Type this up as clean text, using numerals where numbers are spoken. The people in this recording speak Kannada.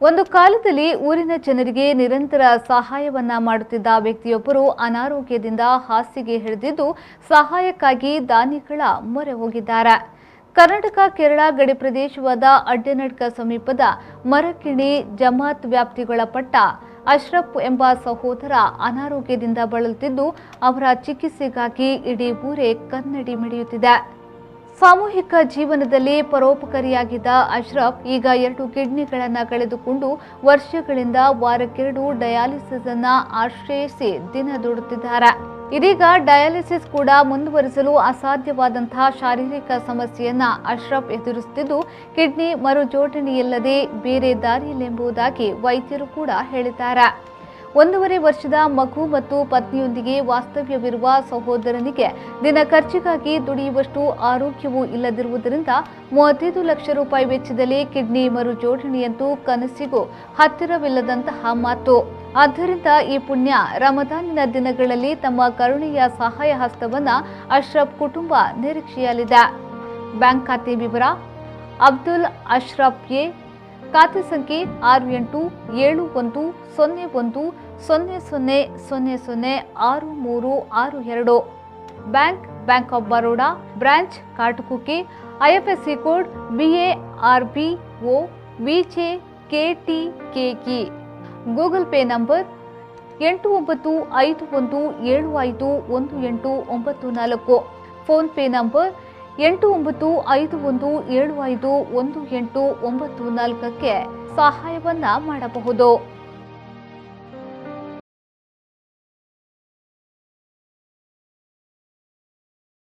ಒಂದು ಕಾಲದಲ್ಲಿ ಊರಿನ ಜನರಿಗೆ ನಿರಂತರ ಸಹಾಯವನ್ನ ಮಾಡುತ್ತಿದ್ದ ವ್ಯಕ್ತಿಯೊಬ್ಬರು ಅನಾರೋಗ್ಯದಿಂದ ಹಾಸಿಗೆ ಹಿಡಿದಿದ್ದು ಸಹಾಯಕ್ಕಾಗಿ ದಾನಿಗಳ ಮೊರೆ ಹೋಗಿದ್ದಾರೆ. ಕರ್ನಾಟಕ ಕೇರಳ ಗಡಿ ಪ್ರದೇಶವಾದ ಅಡ್ಡನಡ್ಕ ಸಮೀಪದ ಮರಕಿಣಿ ಜಮಾತ್ ವ್ಯಾಪ್ತಿಗೊಳಪಟ್ಟ ಅಶ್ರಫ್ ಎಂಬ ಸಹೋದರ ಅನಾರೋಗ್ಯದಿಂದ ಬಳಲುತ್ತಿದ್ದು ಅವರ ಚಿಕಿತ್ಸೆಗಾಗಿ ಇಡೀ ಊರೇ ಕನ್ನಡಿ ಮಿಡಿಯುತ್ತಿದೆ. ಸಾಮೂಹಿಕ ಜೀವನದಲ್ಲಿ ಪರೋಪಕಾರಿಯಾಗಿದ್ದ ಅಶ್ರಫ್ ಈಗ 2 ಕಿಡ್ನಿಗಳನ್ನು ಕಳೆದುಕೊಂಡು ವರ್ಷಗಳಿಂದ ವಾರಕ್ಕೆರಡು ಡಯಾಲಿಸಿಸ್ ಅನ್ನ ಆಶ್ರಯಿಸಿ ದಿನ ದೂಡುತ್ತಿದ್ದಾರೆ. ಇದೀಗ ಡಯಾಲಿಸಿಸ್ ಕೂಡ ಮುಂದುವರಿಸಲು ಅಸಾಧ್ಯವಾದಂತಹ ಶಾರೀರಿಕ ಸಮಸ್ಯೆಯನ್ನ ಅಶ್ರಫ್ ಎದುರಿಸುತ್ತಿದ್ದು ಕಿಡ್ನಿ ಮರುಜೋಡಣೆಯಿಲ್ಲದೆ ಬೇರೆ ದಾರಿಯಿಲ್ಲೆಂಬುದಾಗಿ ವೈದ್ಯರು ಕೂಡ ಹೇಳಿದ್ದಾರೆ. 1.5 ವರ್ಷದ ಮಗು ಮತ್ತು ಪತ್ನಿಯೊಂದಿಗೆ ವಾಸ್ತವ್ಯವಿರುವ ಸಹೋದರನಿಗೆ ದಿನ ಖರ್ಚಿಗಾಗಿ ದುಡಿಯುವಷ್ಟು ಆರೋಗ್ಯವೂ ಇಲ್ಲದಿರುವುದರಿಂದ 35 ಲಕ್ಷ ರೂಪಾಯಿ ವೆಚ್ಚದಲ್ಲಿ ಕಿಡ್ನಿ ಮರುಜೋಡಣೆಯಂತೂ ಕನಸಿಗೂ ಹತ್ತಿರವಿಲ್ಲದಂತಹ ಮಾತು. ಆದ್ದರಿಂದ ಈ ಪುಣ್ಯ ರಮದಾನಿನ ದಿನಗಳಲ್ಲಿ ತಮ್ಮ ಕರುಣೆಯ ಸಹಾಯ ಹಸ್ತವನ್ನ ಅಶ್ರಫ್ ಕುಟುಂಬ ನಿರೀಕ್ಷೆಯಲ್ಲಿದೆ. ಬ್ಯಾಂಕ್ ಖಾತೆ ವಿವರ: ಅಬ್ದುಲ್ ಅಶ್ರಫ್ ಎ, ಖಾತೆ ಸಂಖ್ಯೆ 68710100006362. Bank of Baroda, branch Katukukke. IFSC code BARBO VJKTKE. Google Pay number 8951751894. PhonePe number 8951751894ಕ್ಕೆ ಸಹಾಯವನ್ನ ಮಾಡಬಹುದು.